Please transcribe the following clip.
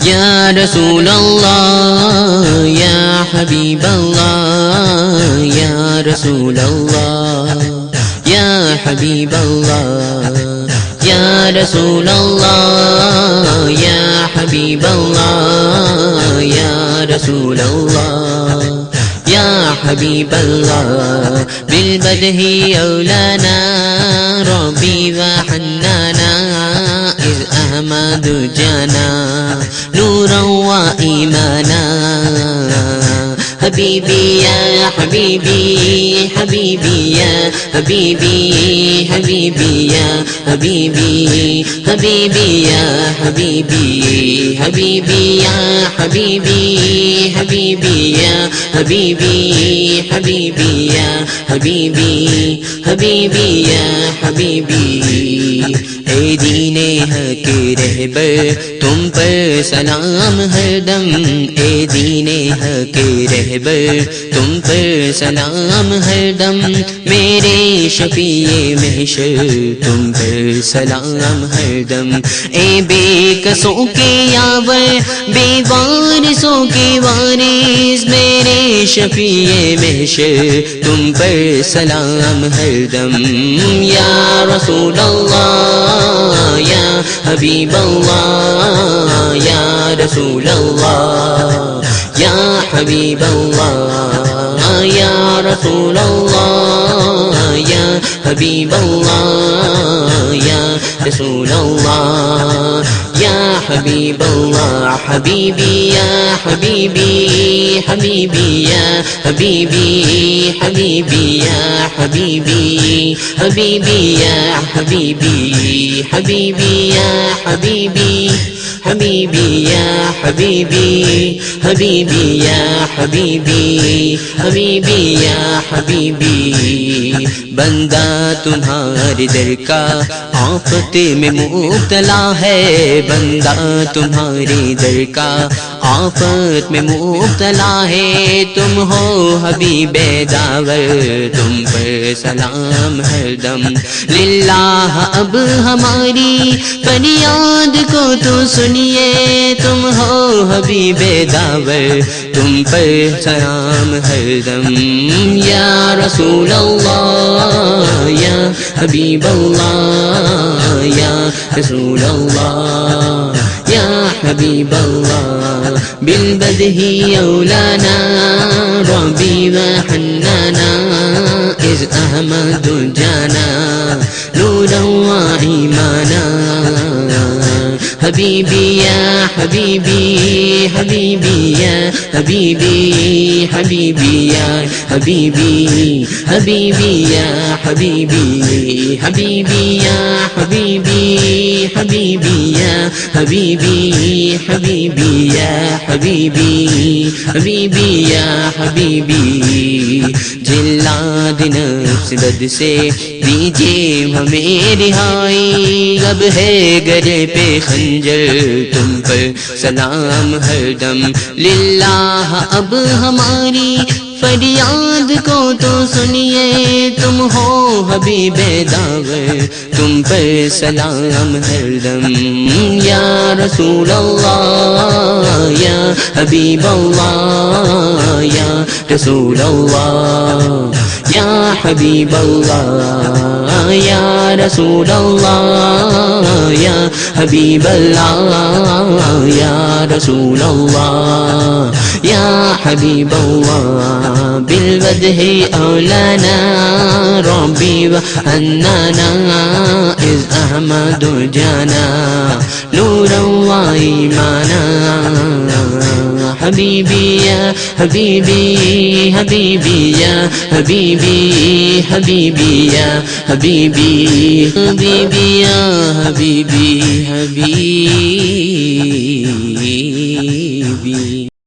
یا رسول اللہ یا حبیب اللہ یا رسول اللہ یا حبیب اللہ یا رسول اللہ یا حبیب اللہ یا رسول اللہ یا حبیب اللہ بالبدہ اولانا ربی وحنانا اذ احمد جانا نورا و ایمانا حبیبی یا حبیبی حبیبی یا حبیبی حبیبی یا حبیبی حبیبی یا حبیبی حبیبی یا حبیبی حبیبی یا حبیبی حبیبی یا حبیبی حبیبی یا حبیبی اے دین حق رہبر تم پر سلام ہر دم اے دین حق رہبر تم پر سلام ہر دم میرے شفیع محشر تم پر سلام ہر دم اے بے کسوں کے یاور بے وارثوں کے وارث میرے شفیع محشر تم پر سلام ہر دم یا رسول اللہ یا حبیب اللہ یا رسول اللہ یا حبیب اللہ یا رسول اللہ یا حبیب اللہ یا رسول اللہ یا حبیب اللہ حبیبی یا حبیبی حبیبی یا حبیبی حبیبی یا حبیبی حبیبی یا حبیبی حبیبی یا حبیبی حبیبی یا حبیبی حبیبی یا حبیبی حبیبی یا حبیبی بندہ تمہارے در کا آفت میں مبتلا ہے بندہ تمہارے در کا آفت میں مبتلا ہے تم ہو حبیب داور تم پر سلام ہر دم للہ اب ہماری فریاد کو تو سنیے تم ہو حبیب داور تم پر سلام ہر دم یا رسول اللہ یا حبیب اللہ یا رسول اللہ یا حبیب اللہ بالبدہ اولانا ربی وحنانا اذ احمد جانا نورا و ایمانا حبیبی یا حبیبی حبیبی یا حبیبی حبیبی یا حبیبی حبیبی یا حبیبی حبیبی یا حبیبی حبیبی یا حبیبی حبیبی یا حبیبی حبیبی یا حبیبی جلاد نفس بد سے دیجیے ہمیں رہائی اب ہے گلے پہ خنجر تم پر سلام ہر دم للہ اب ہماری فریاد کو تو سنیے تم ہو حبیب داور تم پر سلام ہر دم یا رسول اللہ یا حبیب اللہ یا رسول اللہ یا حبیب اللہ یا رسول اللہ یا حبیب اللہ یا رسول اللہ یا حبیب اللہ بالبدہ اولانا ربی وحنانا اذ احمد جانا نورا و ایمانا حبیبی یا حبیبی حبیبی یا حبیبی حبیبی یا حبیبی حبیبی یا حبیبی حبیبی